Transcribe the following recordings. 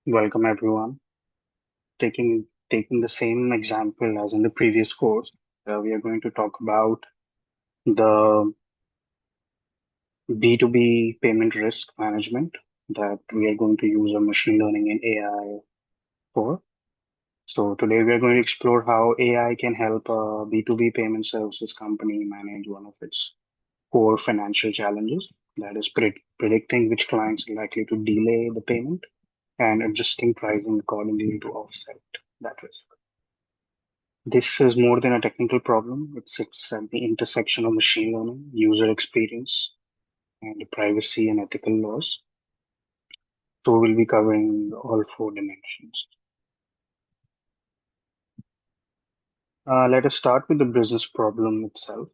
Welcome everyone. Taking the same example as in the previous course, we are going to talk about the B2B payment risk management that we are going to use our machine learning and AI for. So today we are going to explore how AI can help a B2B payment services company manage one of its core financial challenges, that is predicting which clients are likely to delay the payment and adjusting pricing accordingly to offset that risk. This is more than a technical problem. It sits at the intersection of machine learning, user experience, and privacy and ethical laws. So we'll be covering all four dimensions. Let us start with the business problem itself.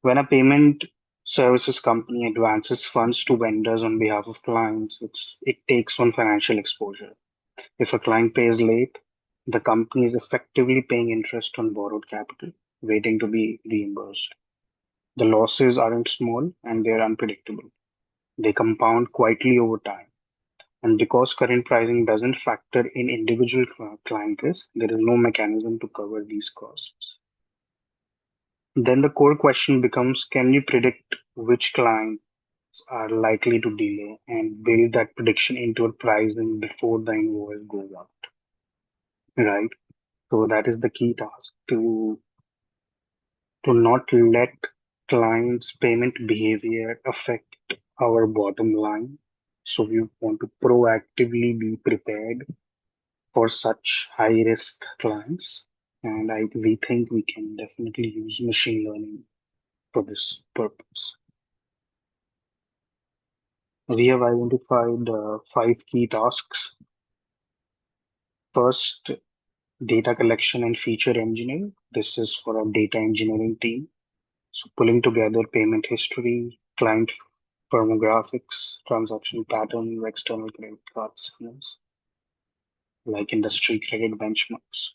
When a payment services company advances funds to vendors on behalf of clients, it takes on financial exposure. If a client pays late, the company is effectively paying interest on borrowed capital, waiting to be reimbursed. The losses aren't small and they're unpredictable. They compound quietly over time. And because current pricing doesn't factor in individual client risk, there is no mechanism to cover these costs. Then the core question becomes, can you predict which clients are likely to delay and build that prediction into a pricing before the invoice goes out, right? So that is the key task to not let clients' payment behavior affect our bottom line. So we want to proactively be prepared for such high risk clients. And we think we can definitely use machine learning for this purpose. We have identified five key tasks. First, data collection and feature engineering. This is for our data engineering team. So pulling together payment history, client firmographics, transaction patterns, external credit card signals, like industry credit benchmarks.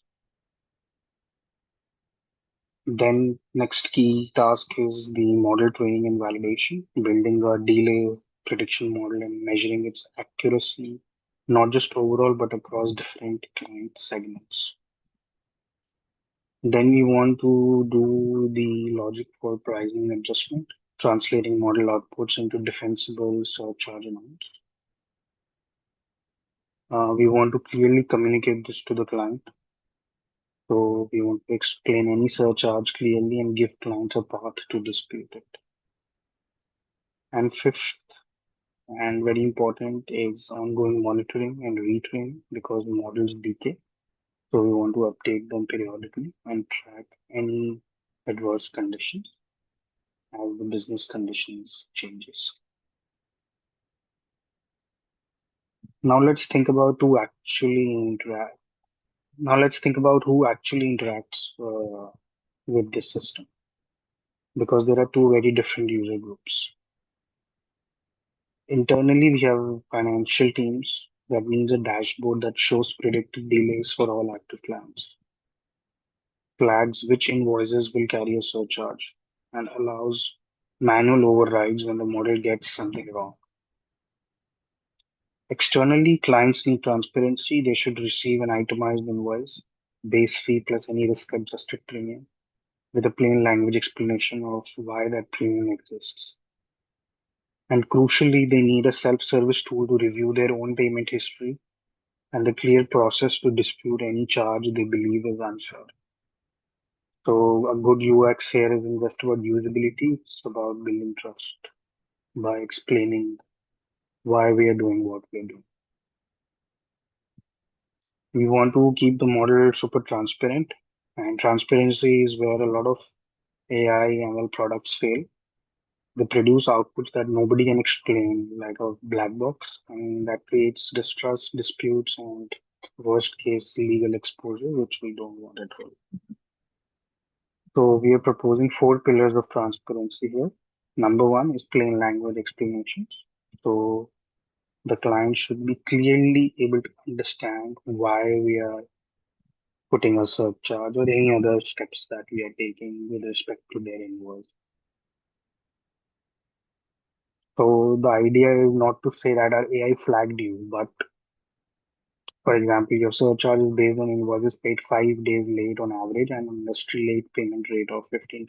Then next key task is the model training and validation, building a delay prediction model and measuring its accuracy, not just overall, but across different client segments. Then we want to do the logic for pricing adjustment, translating model outputs into defensible surcharge amounts. We want to clearly communicate this to the client. So we want to explain any surcharge clearly and give clients a path to dispute it. And fifth, and very important, is ongoing monitoring and retraining because models decay. So we want to update them periodically and track any adverse conditions as the business conditions changes. Now let's think about who actually interact. Now let's think about who actually interacts with this system because there are two very different user groups. Internally, we have financial teams. That means a dashboard that shows predicted delays for all active clients, flags which invoices will carry a surcharge, and allows manual overrides when the model gets something wrong. Externally, clients need transparency. They should receive an itemized invoice, base fee plus any risk-adjusted premium, with a plain language explanation of why that premium exists. And crucially, they need a self-service tool to review their own payment history and a clear process to dispute any charge they believe is unfair. So a good UX here isn't just about usability, it's about building trust by explaining why we are doing what we are doing. We want to keep the model super transparent, and transparency is where a lot of AI ML products fail. They produce outputs that nobody can explain, like a black box, and that creates distrust, disputes, and worst case legal exposure, which we don't want at all. So we are proposing four pillars of transparency here. Number one is plain language explanations. So the client should be clearly able to understand why we are putting a surcharge or any other steps that we are taking with respect to their invoice. So the idea is not to say that our AI flagged you, but For example, your surcharge is based on invoices paid 5 days late on average and an industry late payment rate of 15%.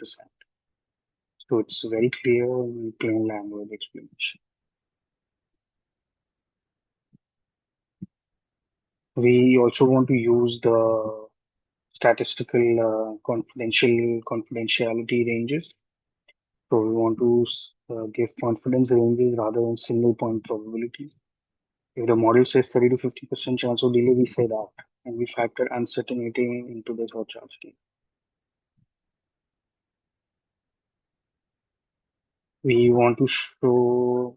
So it's very clear in plain language explanation. We also want to use the statistical confidentiality ranges. So we want to give confidence ranges rather than single point probability. If the model says 30 to 50% chance of delay, we say that, and we factor uncertainty into the surcharge game. We want to show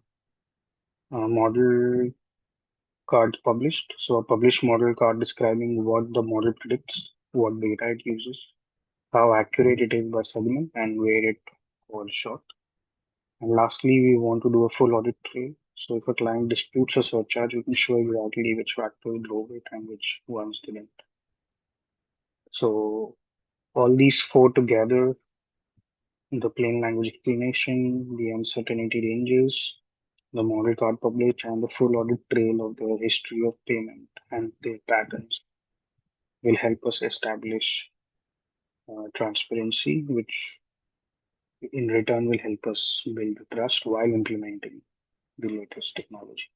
model cards published. So a published model card describing what the model predicts, what data it uses, how accurate it is by segment, and where it falls short. And lastly, we want to do a full audit trail. So if a client disputes a surcharge, we can show exactly which factors drove it and which ones didn't. So all these four together, the plain language explanation, the uncertainty ranges, the model card published, and the full audit trail of the history of payment and their patterns will help us establish transparency, which in return will help us build trust while implementing the latest technology.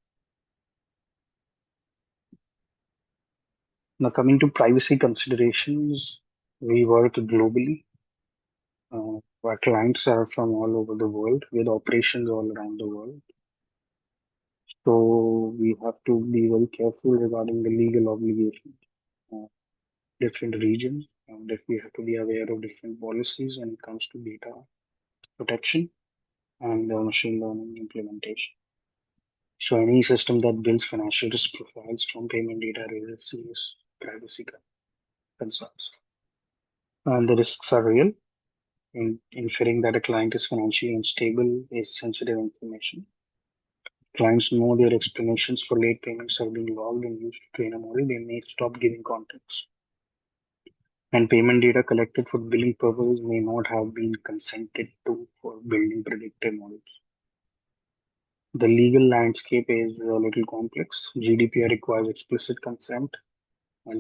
Now, coming to privacy considerations, we work globally. Our clients are from all over the world with operations all around the world. So we have to be very careful regarding the legal obligations of different regions, and if we have to be aware of different policies when it comes to data protection and machine learning implementation. So any system that builds financial risk profiles from payment data raises serious privacy concerns. And the risks are real. In inferring that a client is financially unstable is sensitive information. Clients know their explanations for late payments are being logged and used to train a model. They may stop giving context. And payment data collected for billing purposes may not have been consented to for building predictive models. The legal landscape is a little complex. GDPR requires explicit consent,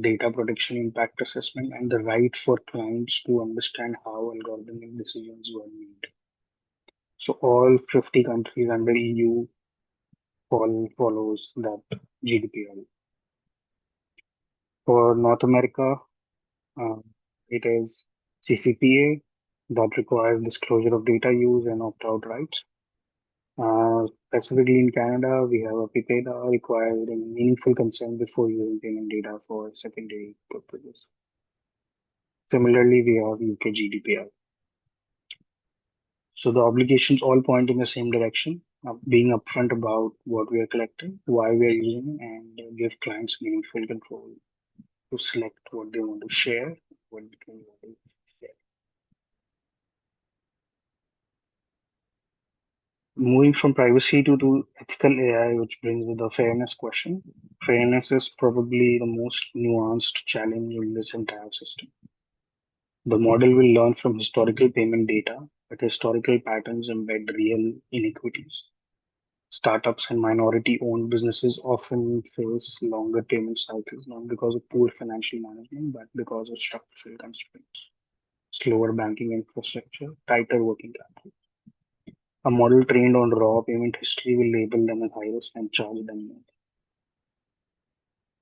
data protection impact assessment, and the right for clients to understand how algorithmic decisions were made. So all 50 countries under EU follows that GDPR. For North America, uh, it is CCPA that requires disclosure of data use and opt-out rights. Specifically in Canada, we have a PIPEDA requiring meaningful consent before using payment data for secondary purposes. Similarly, we have UK GDPR. So the obligations all point in the same direction, being upfront about what we are collecting, why we are using, and give clients meaningful control to select what they want to share, what they don't want to share. Moving from privacy to ethical AI, which brings with the fairness question. Fairness is probably the most nuanced challenge in this entire system. The model will learn from historical payment data, but historical patterns embed real inequities. Startups and minority-owned businesses often face longer payment cycles, not because of poor financial management, but because of structural constraints, slower banking infrastructure, tighter working capital. A model trained on raw payment history will label them as high risk and charge them more.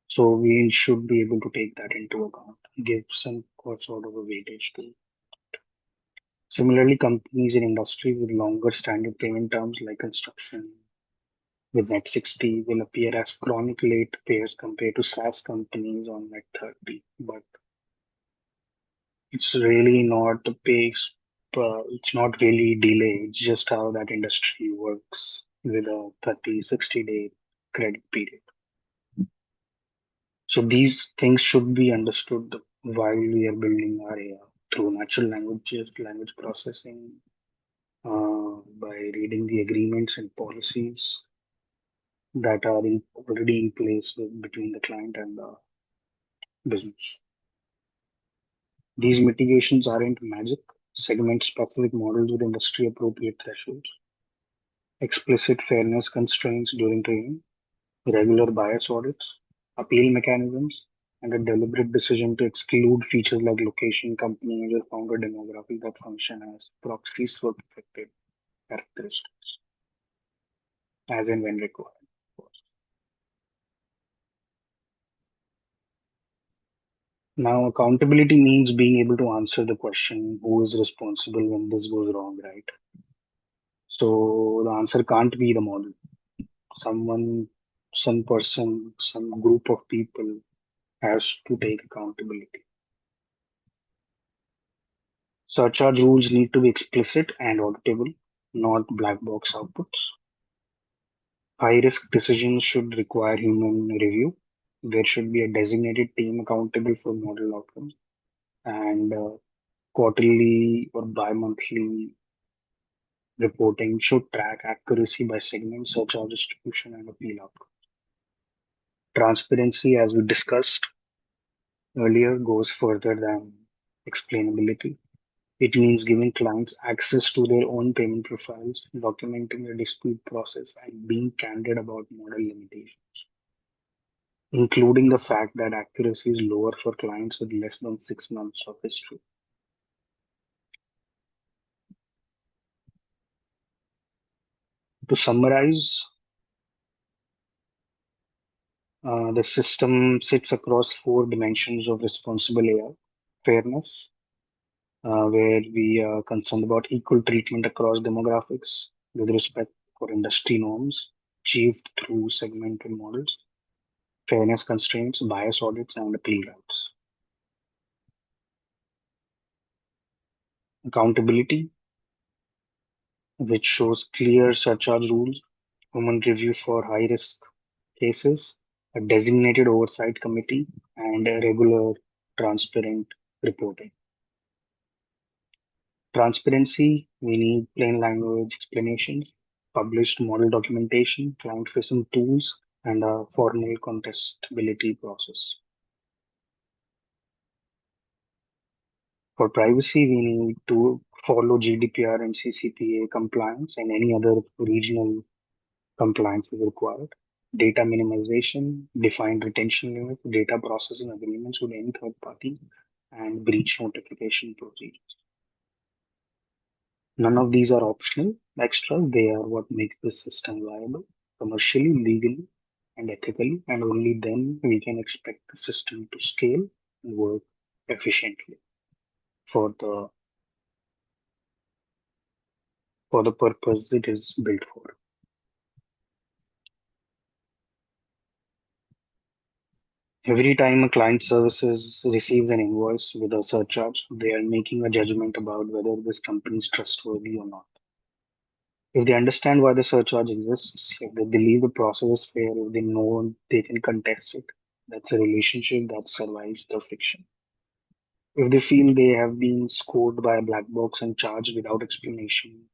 So we should be able to take that into account, give some sort of a weightage to it. Similarly, companies in industries with longer standard payment terms like construction with net 60 will appear as chronic late payers compared to SaaS companies on net 30. But it's really not the pace, it's not really delay, it's just how that industry works with a 30, 60-day credit period. So these things should be understood while we are building our AI through natural languages, language processing, by reading the agreements and policies that are already in place between the client and the business. These mitigations aren't magic. Segment-specific models with industry-appropriate thresholds, explicit fairness constraints during training, regular bias audits, appeal mechanisms, and a deliberate decision to exclude features like location, company age, or founder demographic that function as proxies for protected characteristics, as and when required. Now, accountability means being able to answer the question who is responsible when this goes wrong, right? So the answer can't be the model. Someone, some person, some group of people has to take accountability. Surcharge rules need to be explicit and auditable, not black box outputs. High risk decisions should require human review. There should be a designated team accountable for model outcomes, and quarterly or bi-monthly reporting should track accuracy by segment, surcharge distribution, and appeal outcome. Transparency, as we discussed earlier, goes further than explainability. It means giving clients access to their own payment profiles, documenting the dispute process, and being candid about model limitations, including the fact that accuracy is lower for clients with less than 6 months of history. To summarize, the system sits across four dimensions of responsible AI: fairness, where we are concerned about equal treatment across demographics with respect for industry norms, achieved through segmented models; fairness constraints, bias audits, and appeal routes; accountability, which shows clear surcharge rules, human review for high risk cases, a designated oversight committee, and a regular transparent reporting. Transparency, we need plain language explanations, published model documentation, client facing tools, and a formal contestability process. For privacy, we need to follow GDPR and CCPA compliance and any other regional compliance is required. Data minimization, defined retention limits, data processing agreements with any third party, and breach notification procedures. None of these are optional extras. They are what makes the system viable commercially, legally, and ethically, and only then we can expect the system to scale and work efficiently for the purpose it is built for. Every time a client services receives an invoice with a surcharge, they are making a judgment about whether this company is trustworthy or not. If they understand why the surcharge exists, if they believe the process is fair, if they know they can contest it, that's a relationship that survives the friction. If they feel they have been scored by a black box and charged without explanation,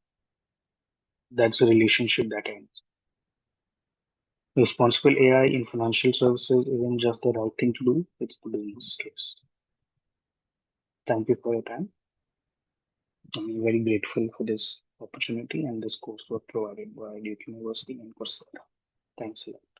that's a relationship that ends. Responsible AI in financial services isn't just the right thing to do, it's the business case. Thank you for your time. I'm very grateful for this opportunity and this coursework provided by Duke University and Coursera. Thanks a lot.